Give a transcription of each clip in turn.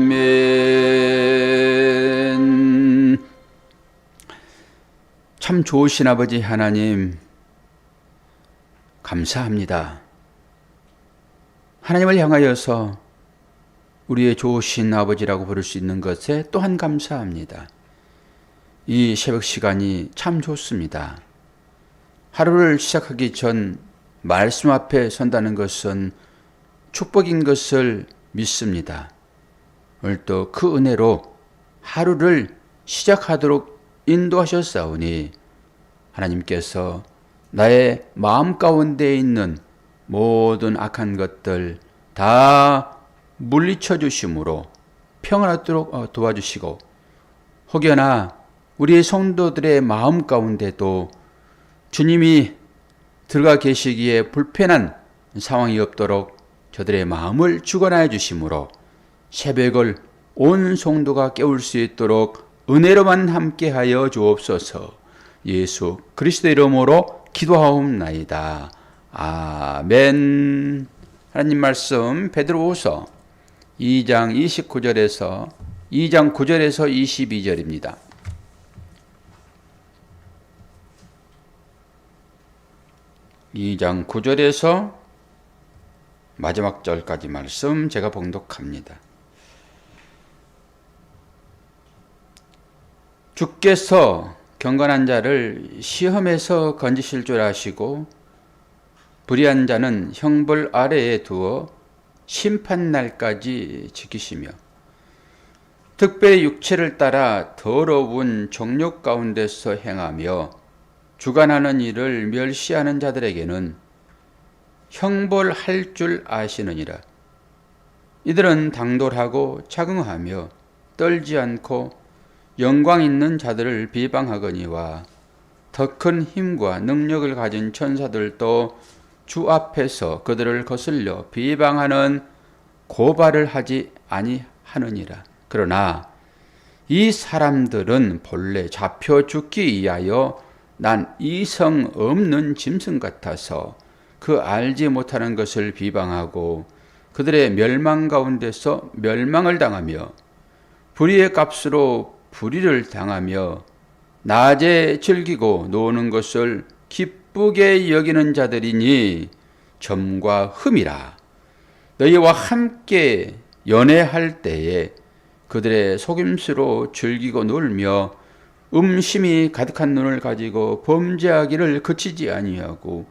아멘. 참 좋으신 아버지 하나님, 감사합니다. 하나님을 향하여서 우리의 좋으신 아버지라고 부를 수 있는 것에 또한 감사합니다. 이 새벽 시간이 참 좋습니다. 하루를 시작하기 전 말씀 앞에 선다는 것은 축복인 것을 믿습니다. 오늘도 그 은혜로 하루를 시작하도록 인도하셨사오니 하나님께서 나의 마음 가운데 있는 모든 악한 것들 다 물리쳐 주심으로 평안하도록 도와주시고, 혹여나 우리 성도들의 마음 가운데도 주님이 들어가 계시기에 불편한 상황이 없도록 저들의 마음을 주관하여 주심으로 새벽을 온 성도가 깨울 수 있도록 은혜로만 함께하여 주옵소서. 예수 그리스도의 이름으로 기도하옵나이다. 아멘. 하나님 말씀 베드로후서 2장 29절에서 2장 9절에서 22절입니다. (2장 9절에서) 마지막 절까지 말씀 제가 봉독합니다. 주께서 경건한 자를 시험에서 건지실 줄 아시고 불의한 자는 형벌 아래에 두어 심판날까지 지키시며, 특별히 육체를 따라 더러운 정욕 가운데서 행하며 주관하는 일을 멸시하는 자들에게는 형벌할 줄 아시느니라. 이들은 당돌하고 자긍하며 떨지 않고 영광 있는 자들을 비방하거니와 더 큰 힘과 능력을 가진 천사들도 주 앞에서 그들을 거슬려 비방하는 고발을 하지 아니하느니라. 그러나 이 사람들은 본래 잡혀 죽기 위하여 난 이성 없는 짐승 같아서 그 알지 못하는 것을 비방하고 그들의 멸망 가운데서 멸망을 당하며 불의의 값으로 불의를 당하며 낮에 즐기고 노는 것을 기쁘게 여기는 자들이니 점과 흠이라. 너희와 함께 연애할 때에 그들의 속임수로 즐기고 놀며 음심이 가득한 눈을 가지고 범죄하기를 그치지 아니하고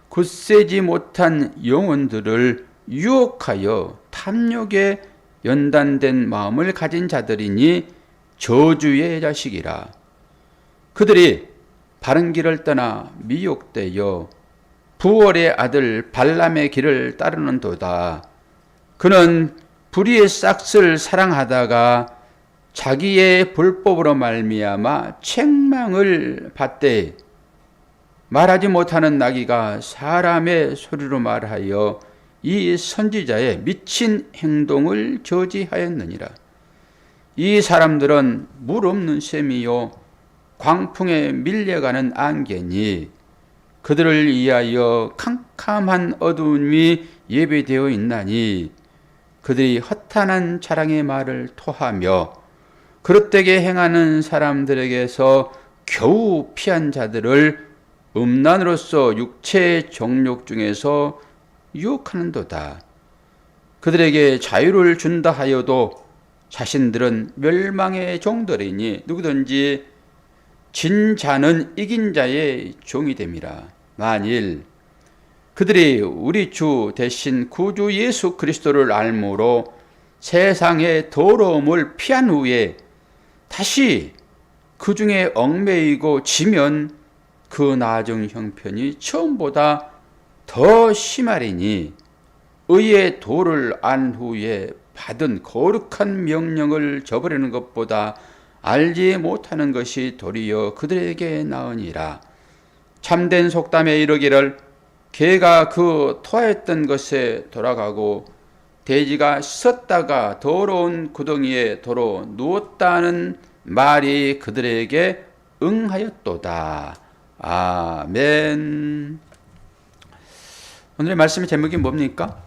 굳세지 못한 영혼들을 유혹하여 탐욕에 연단된 마음을 가진 자들이니 저주의 자식이라. 그들이 바른 길을 떠나 미혹되어 부월의 아들 발람의 길을 따르는도다. 그는 불의의 싹을 사랑하다가 자기의 불법으로 말미암아 책망을 받되 말하지 못하는 나귀가 사람의 소리로 말하여 이 선지자의 미친 행동을 저지하였느니라. 이 사람들은 물 없는 샘이요 광풍에 밀려가는 안개니 그들을 위하여 캄캄한 어두움이 예비되어 있나니 그들이 허탄한 자랑의 말을 토하며 그릇되게 행하는 사람들에게서 겨우 피한 자들을 음란으로서 육체의 정욕 중에서 유혹하는도다. 그들에게 자유를 준다 하여도 자신들은 멸망의 종들이니 누구든지 진 자는 이긴 자의 종이 됨이라. 만일 그들이 우리 주 대신 구주 예수 그리스도를 알므로 세상의 더러움을 피한 후에 다시 그 중에 얽매이고 지면 그 나중 형편이 처음보다 더 심하리니 의의 도를 안 후에 받은 거룩한 명령을 저버리는 것보다 알지 못하는 것이 도리어 그들에게 나으니라. 참된 속담에 이르기를 개가 그 토하였던 것에 돌아가고 돼지가 씻었다가 더러운 구덩이에 도로 누웠다는 말이 그들에게 응하였도다. 아멘. 오늘의 말씀의 제목이 뭡니까?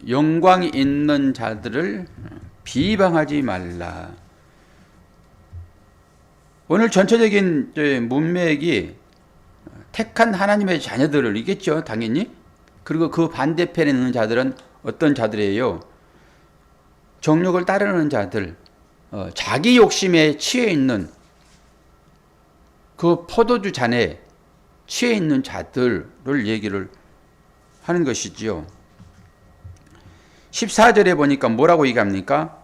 영광이 있는 자들을 비방하지 말라. 오늘 전체적인 문맥이 택한 하나님의 자녀들을 이겠죠, 당연히. 그리고 그 반대편에 있는 자들은 어떤 자들이에요? 정욕을 따르는 자들, 자기 욕심에 취해 있는 그 포도주 잔에 취해 있는 자들을 얘기를 하는 것이지요. 14절에 보니까 뭐라고 얘기합니까?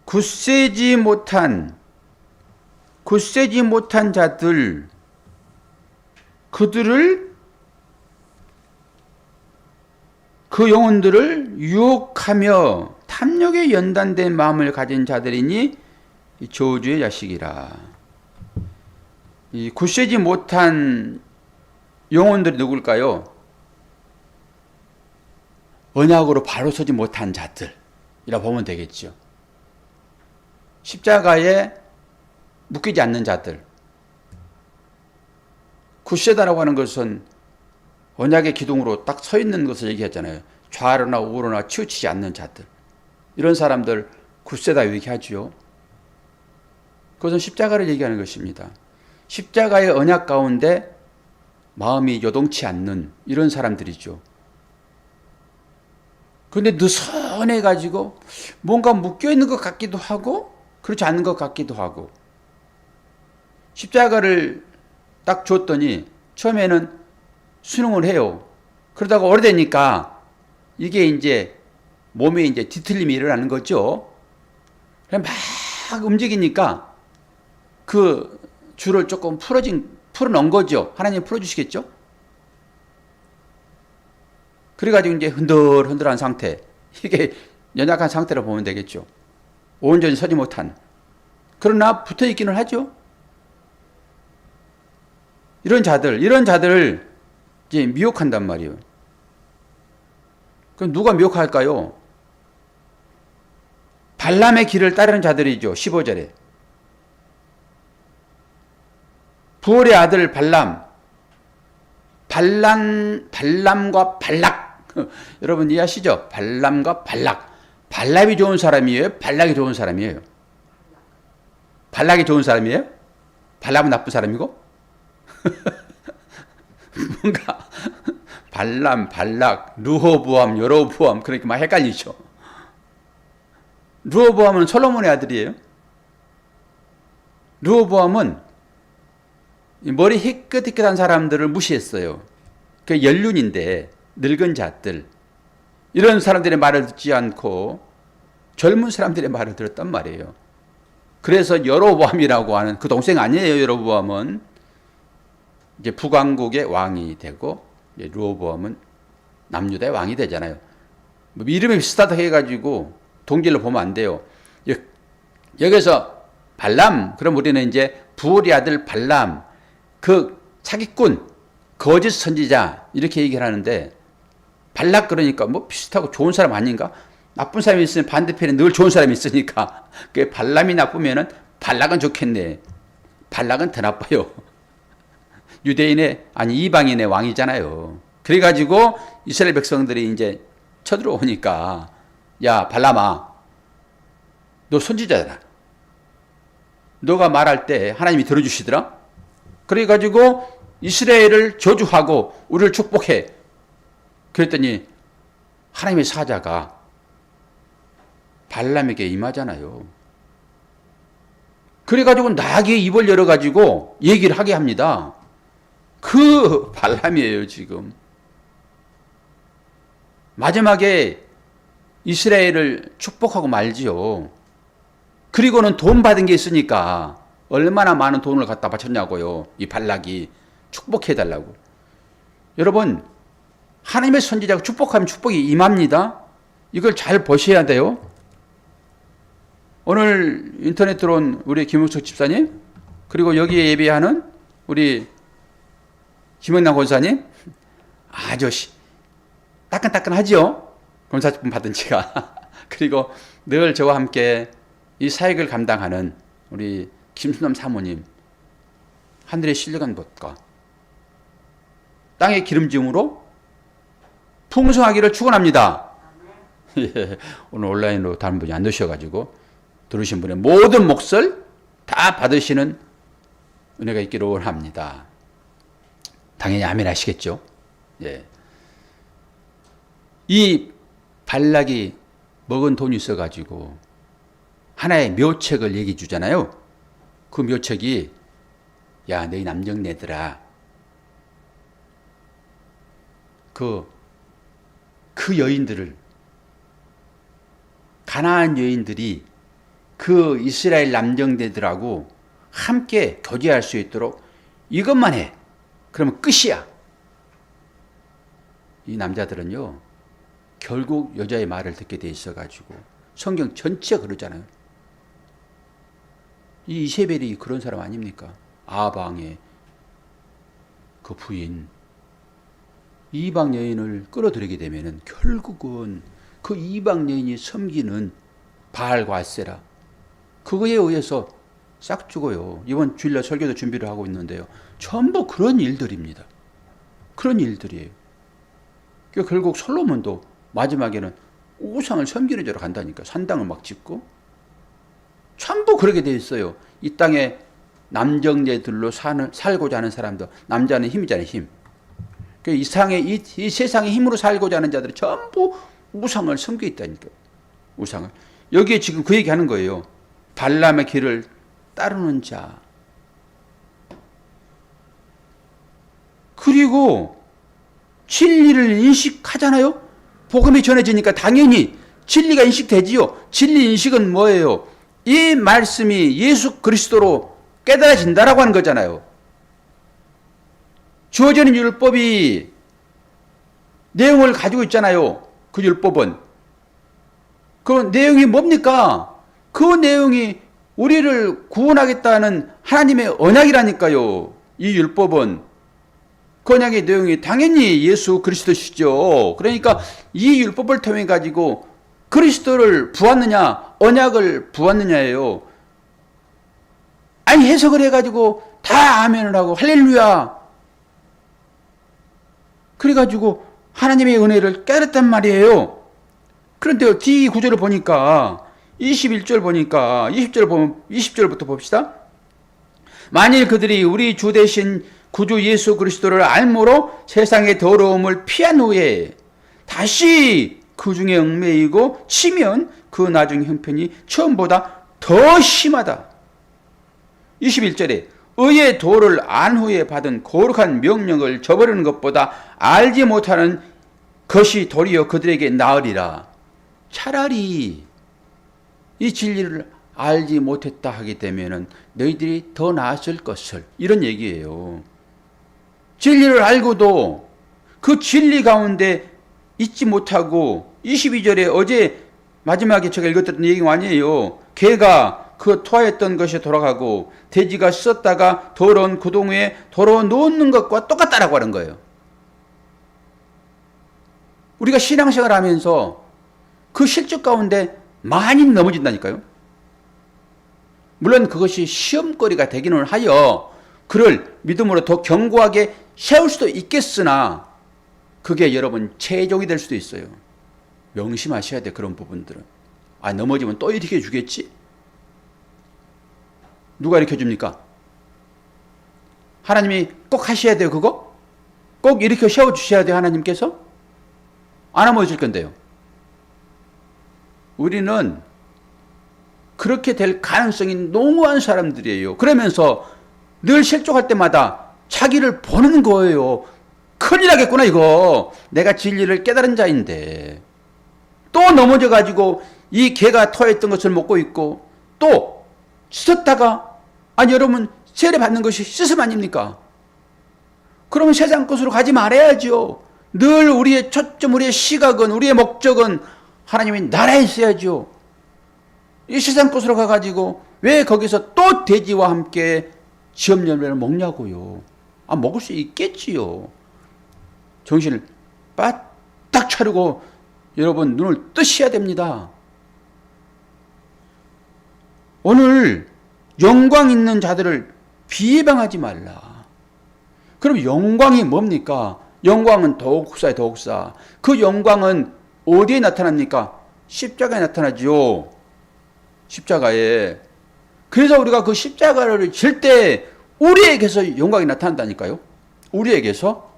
굳세지 못한 자들, 그 영혼들을 유혹하며 탐욕에 연단된 마음을 가진 자들이니 저주의 자식이라. 이 굳세지 못한 영혼들이 누굴까요? 언약으로 바로 서지 못한 자들이라 보면 되겠죠. 십자가에 묶이지 않는 자들. 굳세다라고 하는 것은 언약의 기둥으로 딱 서 있는 것을 얘기했잖아요. 좌로나 우로나 치우치지 않는 자들. 이런 사람들 굳세다 얘기하지요. 그것은 십자가를 얘기하는 것입니다. 십자가의 언약 가운데 마음이 요동치 않는 이런 사람들이죠. 그런데 느슨해가지고 뭔가 묶여있는 것 같기도 하고 그렇지 않은 것 같기도 하고, 십자가를 딱 줬더니 처음에는 순응을 해요. 그러다가 오래되니까 이게 이제 몸에 이제 뒤틀림이 일어나는 거죠. 막 움직이니까 그 줄을 조금 풀어놓은 거죠. 하나님 풀어주시겠죠? 그래가지고 이제 흔들흔들한 상태. 이게 연약한 상태로 보면 되겠죠. 온전히 서지 못한. 그러나 붙어 있기는 하죠. 이런 자들을 이제 미혹한단 말이에요. 그럼 누가 미혹할까요? 발람의 길을 따르는 자들이죠. 15절에. 부올의 아들 발람과 발락. 여러분 이해하시죠? 발람과 발락. 발람이 좋은 사람이에요? 발락이 좋은 사람이에요? 발락이 좋은 사람이에요? 발람은 나쁜 사람이고? 뭔가 발람, 발락, 르호보암, 여로보암 그러니까 막 헷갈리죠. 르호보암은 솔로몬의 아들이에요. 르호보암은 머리 희끗희끗한 사람들을 무시했어요. 그 연륜인데 늙은 자들, 이런 사람들의 말을 듣지 않고 젊은 사람들의 말을 들었단 말이에요. 그래서 여로보암이라고 하는 그 동생 아니에요. 여로보암은 이제 북왕국의 왕이 되고 르호보암은 남유다의 왕이 되잖아요. 뭐 이름이 비슷하다 해가지고 동질로 보면 안 돼요. 여기서 발람, 그럼 우리는 이제 부올의 아들 발람, 그 사기꾼, 거짓 선지자 이렇게 얘기를 하는데, 발락 그러니까 뭐 비슷하고 좋은 사람 아닌가? 나쁜 사람이 있으면 반대편에 늘 좋은 사람이 있으니까 그 발람이 나쁘면은 발락은 좋겠네. 발락은 더 나빠요. 유대인의 아니 이방인의 왕이잖아요. 그래가지고 이스라엘 백성들이 이제 쳐들어오니까, 야 발람아, 너 선지자잖아. 너가 말할 때 하나님이 들어주시더라. 그래가지고 이스라엘을 저주하고 우리를 축복해. 그랬더니 하나님의 사자가 발람에게 임하잖아요. 그래가지고 나귀의 입을 열어가지고 얘기를 하게 합니다. 그 발람이에요, 지금. 마지막에 이스라엘을 축복하고 말지요. 그리고는 돈 받은 게 있으니까 얼마나 많은 돈을 갖다 바쳤냐고요. 이 발락이 축복해달라고. 여러분, 하나님의 선지자가 축복하면 축복이 임합니다. 이걸 잘 보셔야 돼요. 오늘 인터넷 들어온 우리 김웅석 집사님, 그리고 여기에 예배하는 우리 김영남 권사님, 아주 따끈따끈하죠? 권사직분 받은 지가. 그리고 늘 저와 함께 이 사역을 감당하는 우리 김순남 사모님, 하늘의 신령한 것과 땅의 기름짐으로 풍성하기를 축원합니다. 예, 오늘 온라인으로 다른 분이 안 드셔가지고 들으신 분의 모든 몫을 다 받으시는 은혜가 있기를 원합니다. 당연히 아멘 하시겠죠? 예. 이 발락이 먹은 돈이 있어가지고 하나의 묘책을 얘기해 주잖아요. 그 묘책이 야, 너희 남정네들아, 그 여인들을, 가나안 여인들이 그 이스라엘 남정네들하고 함께 교제할 수 있도록 이것만 해. 그러면 끝이야. 이 남자들은요, 결국 여자의 말을 듣게 돼 있어가지고 성경 전체가 그러잖아요. 이 이세벨이 그런 사람 아닙니까? 아방의 그 부인, 이방 여인을 끌어들이게 되면은 결국은 그 이방 여인이 섬기는 바알과 아세라, 그거에 의해서 싹 죽어요. 이번 주일날 설교도 준비를 하고 있는데요. 전부 그런 일들입니다. 그런 일들이에요. 그러니까 결국 솔로몬도 마지막에는 우상을 섬기는 대로 간다니까. 산당을 막 짓고. 전부 그렇게 돼 있어요. 이 땅에 남정네들로 살고자 하는 사람들, 남자는 힘이잖아요, 힘. 이 세상의 힘으로 살고자 하는 자들이 전부 우상을 섬기고 있다니까요. 우상을. 여기에 지금 그 얘기 하는 거예요. 발람의 길을 따르는 자. 그리고 진리를 인식하잖아요. 복음이 전해지니까 당연히 진리가 인식되지요. 진리 인식은 뭐예요? 이 말씀이 예수 그리스도로 깨달아진다라고 하는 거잖아요. 주어지는 율법이 내용을 가지고 있잖아요. 그 율법은. 그 내용이 뭡니까? 그 내용이 우리를 구원하겠다는 하나님의 언약이라니까요. 이 율법은. 그 언약의 내용이 당연히 예수 그리스도시죠. 그러니까 이 율법을 통해 가지고 그리스도를 부었느냐, 언약을 부었느냐예요. 아니, 해석을 해가지고 다 아멘을 하고 할렐루야. 그래가지고 하나님의 은혜를 깨달았단 말이에요. 그런데 뒤 구절을 보니까 21절 보니까 20절부터 봅시다. 만일 그들이 우리 주 대신 구주 예수 그리스도를 알므로 세상의 더러움을 피한 후에 다시 그 중에 얽매이고 치면 그 나중 형편이 처음보다 더 심하다. 21절에 의의 도를 안 후에 받은 거룩한 명령을 저버리는 것보다 알지 못하는 것이 도리어 그들에게 나으리라. 차라리 이 진리를 알지 못했다 하게 되면은 너희들이 더 나았을 것을, 이런 얘기예요. 진리를 알고도 그 진리 가운데 잊지 못하고 22절에 어제 마지막에 제가 읽었던 얘기가 아니에요. 개가 그 토하였던 것이 돌아가고 돼지가 씻었다가 더러운 구덩 위에 도로 놓는 것과 똑같다라고 하는 거예요. 우리가 신앙생활 하면서 그 실적 가운데 많이 넘어진다니까요. 물론 그것이 시험거리가 되기는 하여 그를 믿음으로 더 견고하게 세울 수도 있겠으나 그게 여러분 최종이 될 수도 있어요. 명심하셔야 돼. 그런 부분들은. 아, 넘어지면 또 일으켜 주겠지? 누가 일으켜 줍니까? 하나님이 꼭 하셔야 돼요. 그거? 꼭 일으켜 세워주셔야 돼요. 하나님께서? 안 넘어질 건데요. 우리는 그렇게 될 가능성이 농후한 사람들이에요. 그러면서 늘 실족할 때마다 자기를 보는 거예요. 큰일 나겠구나 이거. 내가 진리를 깨달은 자인데. 또 넘어져가지고 이 개가 토했던 것을 먹고 있고 또 씻었다가, 아니 여러분 세례 받는 것이 씻음 아닙니까? 그러면 세상 것으로 가지 말아야죠. 늘 우리의 초점, 우리의 시각은, 우리의 목적은 하나님의 나라에 있어야죠. 이 세상 것으로 가가지고 왜 거기서 또 돼지와 함께 지업 열매를 먹냐고요. 아, 먹을 수 있겠지요. 정신을 바짝 차리고 여러분 눈을 뜨셔야 됩니다. 오늘 영광 있는 자들을 비방하지 말라. 그럼 영광이 뭡니까? 영광은 도옥사의 도옥사. 그 영광은 어디에 나타납니까? 십자가에 나타나지요. 십자가에. 그래서 우리가 그 십자가를 질 때 우리에게서 영광이 나타난다니까요. 우리에게서.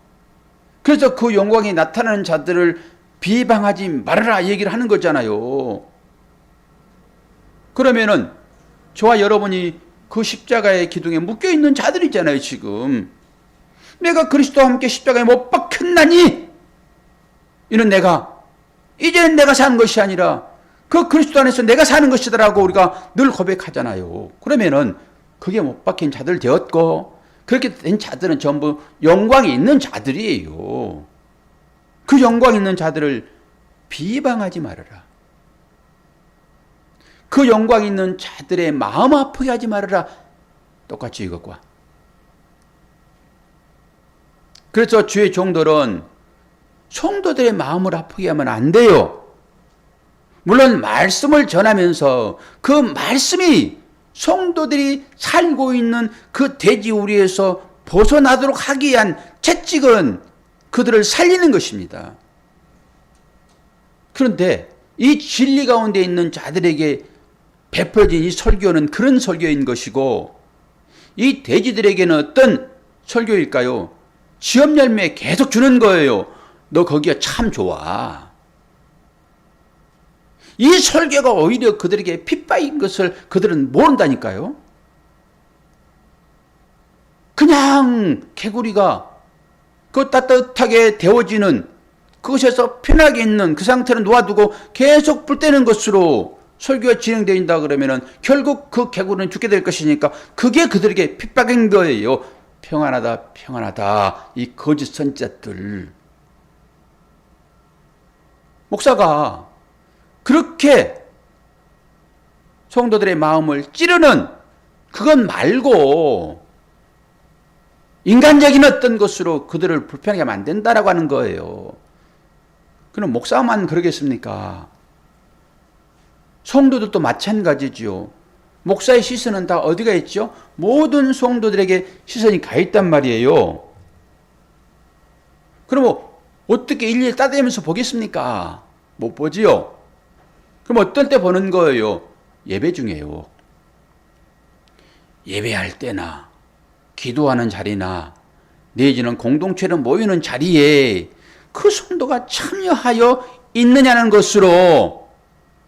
그래서 그 영광이 나타나는 자들을 비방하지 말아라 얘기를 하는 거잖아요. 그러면은 저와 여러분이 그 십자가의 기둥에 묶여있는 자들이잖아요. 지금 내가 그리스도와 함께 십자가에 못 박혔나니 이는 이제는 내가 사는 것이 아니라 그 그리스도 안에서 내가 사는 것이다라고 우리가 늘 고백하잖아요. 그러면은 그게 못 박힌 자들 되었고 그렇게 된 자들은 전부 영광이 있는 자들이에요. 그 영광 있는 자들을 비방하지 말아라. 그 영광 있는 자들의 마음 아프게 하지 말아라. 똑같이 이것과. 그래서 주의 종들은 성도들의 마음을 아프게 하면 안 돼요. 물론 말씀을 전하면서 그 말씀이 성도들이 살고 있는 그 돼지우리에서 벗어나도록 하기 위한 채찍은 그들을 살리는 것입니다. 그런데 이 진리 가운데 있는 자들에게 베풀어진 이 설교는 그런 설교인 것이고 이 돼지들에게는 어떤 설교일까요? 지업 열매 계속 주는 거예요. 너 거기가 참 좋아. 이 설교가 오히려 그들에게 핏바인 것을 그들은 모른다니까요. 그냥 개구리가 그 따뜻하게 데워지는 그것에서 편하게 있는 그 상태로 놓아두고 계속 불 때는 것으로 설교가 진행된다 그러면은 결국 그 개구리는 죽게 될 것이니까 그게 그들에게 핍박인 거예요. 평안하다, 평안하다. 이 거짓 선지자들. 목사가 그렇게 성도들의 마음을 찌르는 그것 말고 인간적인 어떤 것으로 그들을 불편하게 만든다라고 하는 거예요. 그럼 목사만 그러겠습니까? 성도들도 마찬가지죠. 목사의 시선은 다 어디가 있죠? 모든 성도들에게 시선이 가 있단 말이에요. 그럼 어떻게 일일이 따대면서 보겠습니까? 못 보지요. 그럼 어떤 때 보는 거예요? 예배 중에요. 예배할 때나 기도하는 자리나 내지는 공동체로 모이는 자리에 그 성도가 참여하여 있느냐는 것으로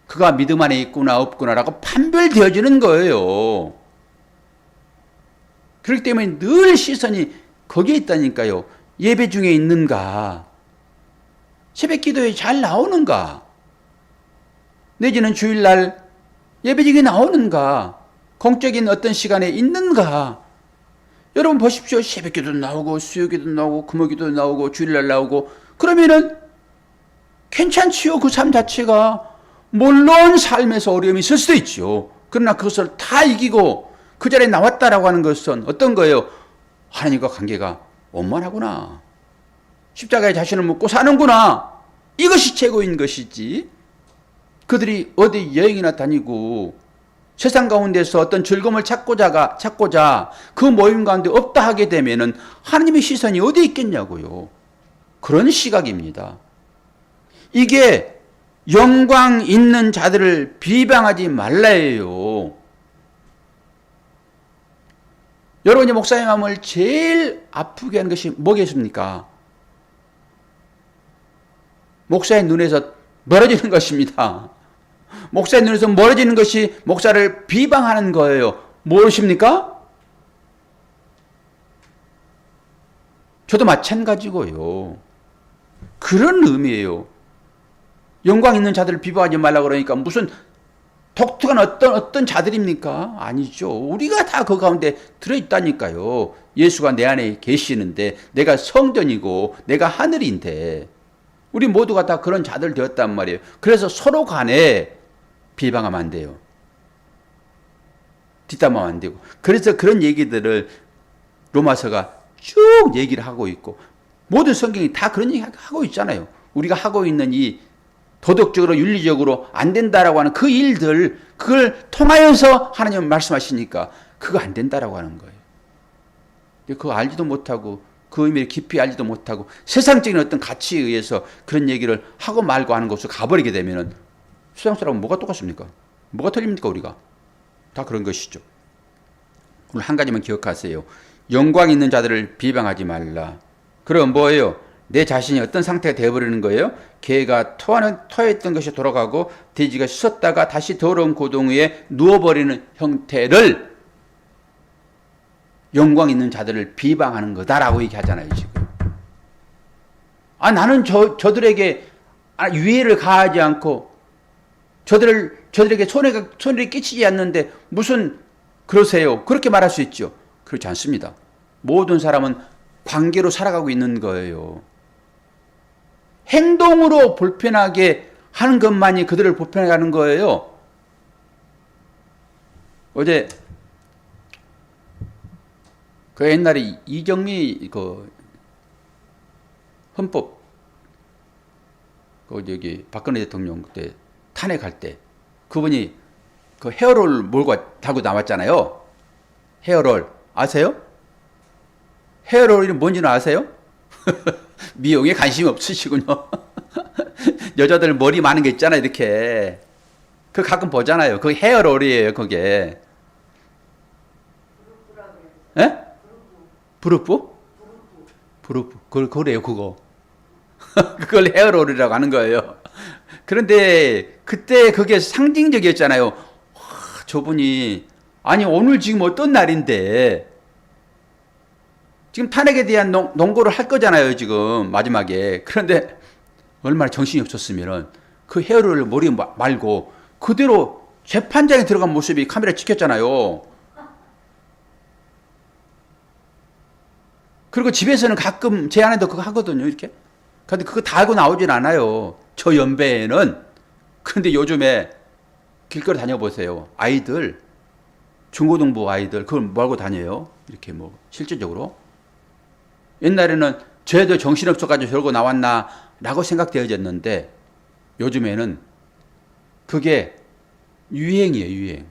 그가 믿음 안에 있구나 없구나라고 판별되어지는 거예요. 그렇기 때문에 늘 시선이 거기에 있다니까요. 예배 중에 있는가? 새벽 기도에 잘 나오는가? 내지는 주일날 예배 중에 나오는가? 공적인 어떤 시간에 있는가? 여러분 보십시오. 새벽 기도 나오고 수요 기도 나오고 금요 기도 나오고 주일날 나오고 그러면은 괜찮지요. 그 삶 자체가. 물론 삶에서 어려움이 있을 수도 있죠. 그러나 그것을 다 이기고 그 자리에 나왔다라고 하는 것은 어떤 거예요? 하나님과 관계가 원만하구나. 십자가에 자신을 묻고 사는구나. 이것이 최고인 것이지. 그들이 어디 여행이나 다니고 세상 가운데서 어떤 즐거움을 찾고자 그 모임 가운데 없다 하게 되면은 하나님의 시선이 어디 있겠냐고요. 그런 시각입니다. 이게 영광 있는 자들을 비방하지 말라예요. 여러분이 목사의 마음을 제일 아프게 하는 것이 뭐겠습니까? 목사의 눈에서 멀어지는 것입니다. 목사의 눈에서 멀어지는 것이 목사를 비방하는 거예요. 무엇입니까? 저도 마찬가지고요. 그런 의미예요. 영광 있는 자들을 비방하지 말라 그러니까 무슨 독특한 어떤 자들입니까? 아니죠. 우리가 다 그 가운데 들어있다니까요. 예수가 내 안에 계시는데 내가 성전이고 내가 하늘인데 우리 모두가 다 그런 자들 되었단 말이에요. 그래서 서로 간에 비방하면 안 돼요. 뒷담화하면 안 되고. 그래서 그런 얘기들을 로마서가 쭉 얘기를 하고 있고 모든 성경이 다 그런 얘기 하고 있잖아요. 우리가 하고 있는 이 도덕적으로 윤리적으로 안 된다라고 하는 그 일들 그걸 통하여서 하나님은 말씀하시니까 그거 안 된다라고 하는 거예요. 그거 알지도 못하고 그 의미를 깊이 알지도 못하고 세상적인 어떤 가치에 의해서 그런 얘기를 하고 말고 하는 곳으로 가버리게 되면은 세상 사람은 뭐가 똑같습니까? 뭐가 틀립니까, 우리가? 다 그런 것이죠. 오늘 한 가지만 기억하세요. 영광 있는 자들을 비방하지 말라. 그럼 뭐예요? 내 자신이 어떤 상태가 되어버리는 거예요? 개가 토했던 것이 돌아가고 돼지가 씻었다가 다시 더러운 고동 위에 누워버리는 형태를 영광 있는 자들을 비방하는 거다라고 얘기하잖아요, 지금. 나는 저들에게 위해를 가하지 않고 저들에게 손해를 끼치지 않는데 무슨 그러세요? 그렇게 말할 수 있죠. 그렇지 않습니다. 모든 사람은 관계로 살아가고 있는 거예요. 행동으로 불편하게 하는 것만이 그들을 불편하게 하는 거예요. 어제 그 옛날에 이정미 그 헌법 그 저기 박근혜 대통령 그때 탄핵할 때 그분이 그 헤어롤 몰고 달고 나왔잖아요. 헤어롤 아세요? 헤어롤이 뭔지는 아세요? 미용에 관심이 없으시군요. 여자들 머리 많은 게 있잖아요, 이렇게. 그 가끔 보잖아요. 그 헤어롤이에요, 그게. 예? 브루프? 브루프. 그래요, 그거. 그걸 헤어롤이라고 하는 거예요. 그런데 그때 그게 상징적이었잖아요. 와, 저분이 아니 오늘 지금 어떤 날인데 지금 탄핵에 대한 논고를 할 거잖아요, 지금 마지막에. 그런데 얼마나 정신이 없었으면은 그 헤어롤을 머리에 말고 그대로 재판장에 들어간 모습이 카메라에 찍혔잖아요. 그리고 집에서는 가끔 제 아내도 그거 하거든요, 이렇게. 근데 그거 다 알고 나오진 않아요. 저 연배에는. 그런데 요즘에 길거리 다녀보세요. 아이들, 중고등부 아이들, 그걸 뭐 하고 다녀요? 이렇게 뭐, 실질적으로. 옛날에는 쟤도 정신없어가지고 저러고 나왔나, 라고 생각되어졌는데, 요즘에는 그게 유행이에요, 유행.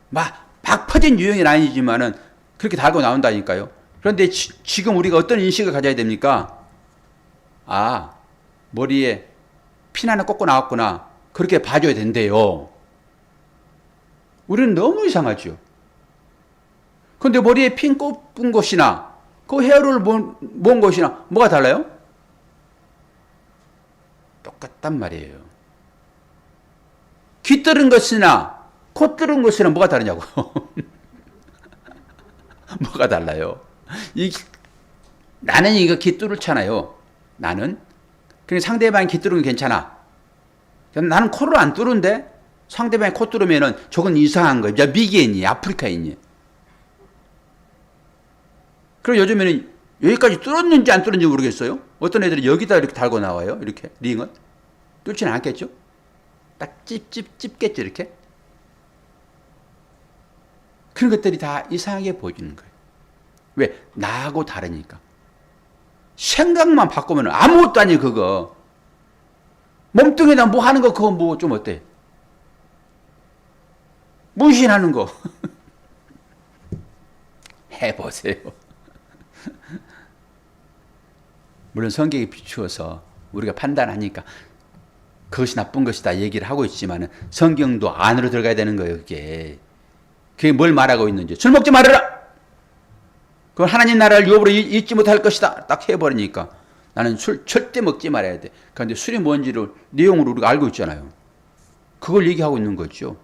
막 퍼진 유행은 아니지만은 그렇게 다 알고 나온다니까요. 그런데 지금 우리가 어떤 인식을 가져야 됩니까? 머리에 핀 하나 꽂고 나왔구나. 그렇게 봐줘야 된대요. 우리는 너무 이상하죠. 근데 머리에 핀 꽂은 것이나 그 헤어롤 모은 것이나 뭐가 달라요? 똑같단 말이에요. 귀 뚫은 것이나 코 뚫은 것이나 뭐가 다르냐고. 뭐가 달라요? 나는 이거 귀 뚫잖아요. 나는. 그러니까 상대방이 귀 뚫으면 괜찮아. 나는 코를 안 뚫은데 상대방이 코 뚫으면은 저건 이상한 거야. 미개인이야. 아프리카인이야. 그리고 요즘에는 여기까지 뚫었는지 안 뚫었는지 모르겠어요. 어떤 애들이 여기다 이렇게 달고 나와요. 이렇게 링을. 뚫지는 않겠죠? 딱 찝겠죠. 이렇게. 그런 것들이 다 이상하게 보이는 거예요. 왜? 나하고 다르니까. 생각만 바꾸면 아무것도 아니에요, 그거. 몸뚱이나 뭐 하는 거, 그거 뭐 좀 어때? 문신하는 거. 해보세요. 물론 성경에 비추어서 우리가 판단하니까 그것이 나쁜 것이다 얘기를 하고 있지만 성경도 안으로 들어가야 되는 거예요, 그게. 그게 뭘 말하고 있는지. 술 먹지 말아라! 그건 하나님 나라를 유업으로 잊지 못할 것이다. 딱 해버리니까 나는 술 절대 먹지 말아야 돼. 그런데 술이 뭔지를 내용으로 우리가 알고 있잖아요. 그걸 얘기하고 있는 거죠.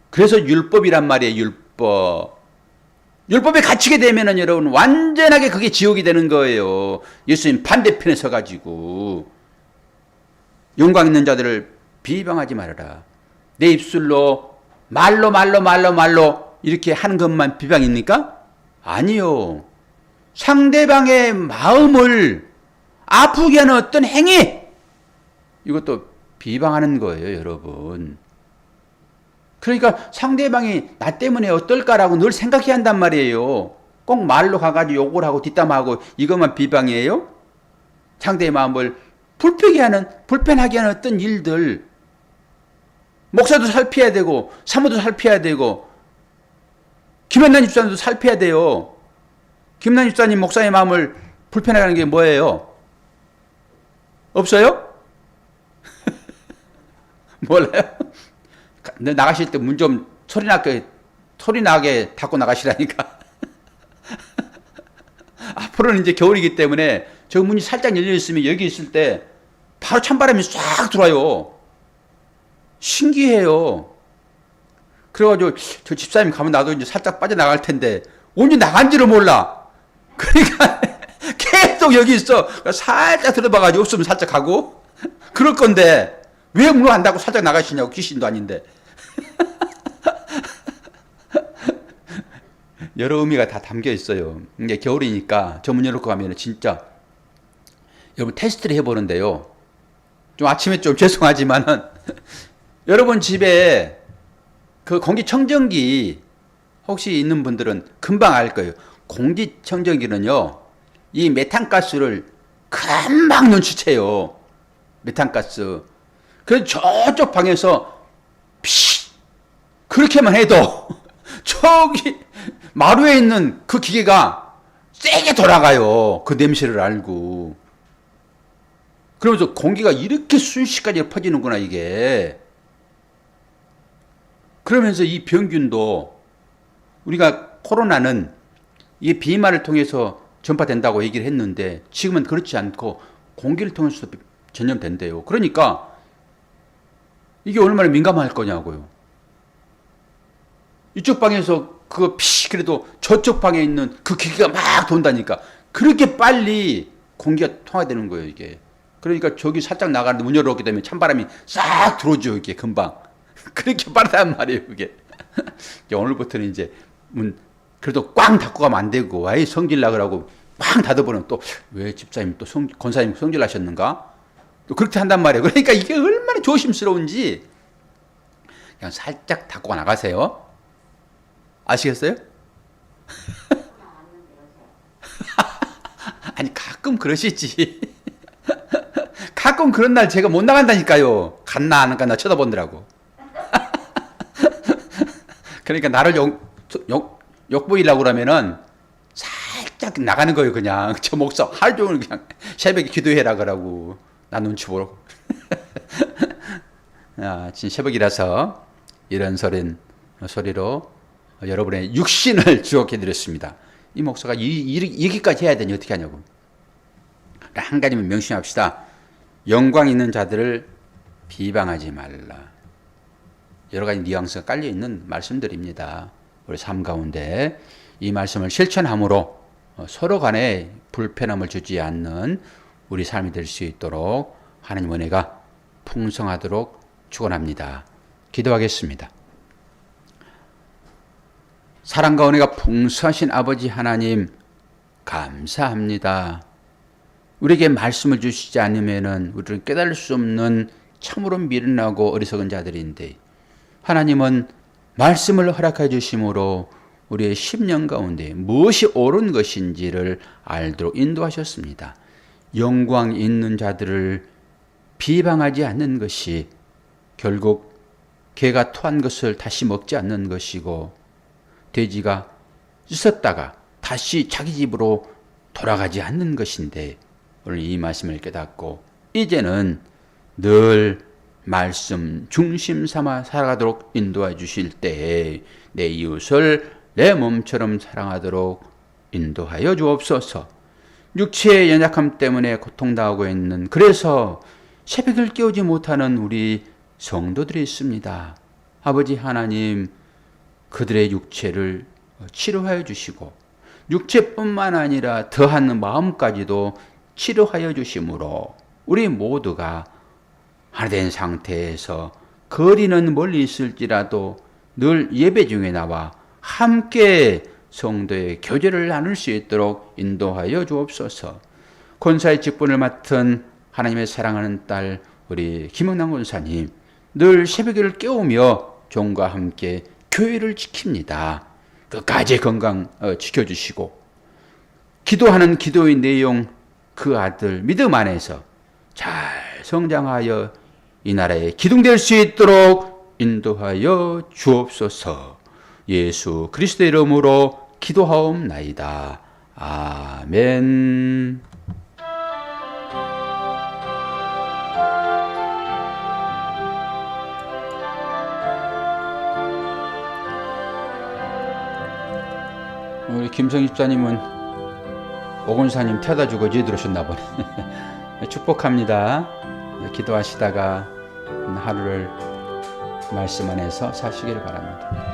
그래서 율법이란 말이에요. 율법. 율법에 갇히게 되면은 여러분 완전하게 그게 지옥이 되는 거예요. 예수님 반대편에 서가지고 영광 있는 자들을 비방하지 말아라. 내 입술로 말로 이렇게 하는 것만 비방입니까? 아니요. 상대방의 마음을 아프게 하는 어떤 행위, 이것도 비방하는 거예요, 여러분. 그러니까 상대방이 나 때문에 어떨까라고 늘 생각해야 한단 말이에요. 꼭 말로 가가지고 욕을 하고 뒷담화하고 이것만 비방이에요? 상대의 마음을 불편하게 하는 어떤 일들, 목사도 살펴야 되고 사모도 살펴야 되고 김연란 집사님도 살펴야 돼요. 김연란 집사님 목사의 마음을 불편하게 하는 게 뭐예요? 없어요? 몰라요? 나가실 때 문 좀 소리 나게 닫고 나가시라니까. 앞으로는 이제 겨울이기 때문에 저 문이 살짝 열려 있으면 여기 있을 때 바로 찬바람이 싹 들어와요. 신기해요. 그래가지고 저 집사님 가면 나도 이제 살짝 빠져나갈 텐데 언제 나간지를 몰라. 그러니까 계속 여기 있어. 살짝 들어봐가지고 없으면 살짝 가고 그럴 건데 왜 문을 안 닫고 살짝 나가시냐고. 귀신도 아닌데. 여러 의미가 다 담겨 있어요. 이게 겨울이니까 저 문 열고 가면 진짜 여러분 테스트를 해보는데요. 좀 아침에 좀 죄송하지만은 여러분 집에 그 공기청정기 혹시 있는 분들은 금방 알 거예요. 공기청정기는요, 이 메탄가스를 금방 눈치채요. 메탄가스. 그래서 저쪽 방에서 그렇게만 해도 저기 마루에 있는 그 기계가 세게 돌아가요. 그 냄새를 알고. 그러면서 공기가 이렇게 순식간에 퍼지는구나 이게. 그러면서 이 병균도 우리가 코로나는 이 비말을 통해서 전파된다고 얘기를 했는데 지금은 그렇지 않고 공기를 통해서 전염된대요. 그러니까 이게 얼마나 민감할 거냐고요. 이쪽 방에서 그거 그래도 저쪽 방에 있는 그 기계가 막 돈다니까. 그렇게 빨리 공기가 통화되는 거예요, 이게. 그러니까 저기 살짝 나가는데 문 열어놓게 되면 찬바람이 싹 들어오죠, 이게 금방. 그렇게 빠르단 말이에요, 그게. 오늘부터는 이제 문 그래도 꽝 닫고 가면 안 되고, 아이 성질나 그러고 꽝 닫아보면 또 왜 집사님 또 권사님 성질나셨는가? 또 그렇게 한단 말이에요. 그러니까 이게 얼마나 조심스러운지 그냥 살짝 닫고 나가세요. 아시겠어요? 아니 가끔 그러시지. 가끔 그런 날 제가 못 나간다니까요. 갔나 안 갔나 쳐다보느라고. 그러니까 나를 욕보이려고 그러면은 살짝 나가는 거예요. 그냥 저 목사 하루 종일 그냥 새벽에 기도해라 그러고 나 눈치 보고. 지금 새벽이라서 이런 소리로 여러분의 육신을 주옥해 드렸습니다. 이 목사가 이기까지 해야 되니 어떻게 하냐고. 한 가지만 명심합시다. 영광 있는 자들을 비방하지 말라. 여러 가지 뉘앙스가 깔려 있는 말씀들입니다. 우리 삶 가운데 이 말씀을 실천함으로 서로 간에 불편함을 주지 않는 우리 삶이 될 수 있도록 하나님 은혜가 풍성하도록 축원합니다. 기도하겠습니다. 사랑과 은혜가 풍성하신 아버지 하나님 감사합니다. 우리에게 말씀을 주시지 않으면 우리는 깨달을 수 없는 참으로 미련하고 어리석은 자들인데 하나님은 말씀을 허락해 주심으로 우리의 심령 가운데 무엇이 옳은 것인지를 알도록 인도하셨습니다. 영광 있는 자들을 비방하지 않는 것이 결국 개가 토한 것을 다시 먹지 않는 것이고 돼지가 있었다가 다시 자기 집으로 돌아가지 않는 것인데 오늘 이 말씀을 깨닫고 이제는 늘 말씀 중심 삼아 살아가도록 인도해 주실 때에 내 이웃을 내 몸처럼 사랑하도록 인도하여 주옵소서. 육체의 연약함 때문에 고통당하고 있는 그래서 새벽을 깨우지 못하는 우리 성도들이 있습니다. 아버지 하나님 그들의 육체를 치료하여 주시고 육체뿐만 아니라 더한 마음까지도 치료하여 주심으로 우리 모두가 하나 된 상태에서 거리는 멀리 있을지라도 늘 예배 중에 나와 함께 성도의 교제를 나눌 수 있도록 인도하여 주옵소서. 권사의 직분을 맡은 하나님의 사랑하는 딸 우리 김은남 권사님 늘 새벽을 깨우며 종과 함께 교회를 지킵니다. 끝까지 건강 지켜주시고 기도하는 기도의 내용 그 아들 믿음 안에서 잘 성장하여 이 나라에 기둥될 수 있도록 인도하여 주옵소서. 예수 그리스도의 이름으로 기도하옵나이다. 아멘. 우리 김성희 집사님은 오건사님 태워다 주고 이제 들어오셨나 보네. 축복합니다. 기도하시다가 하루를 말씀 안에서 사시기를 바랍니다.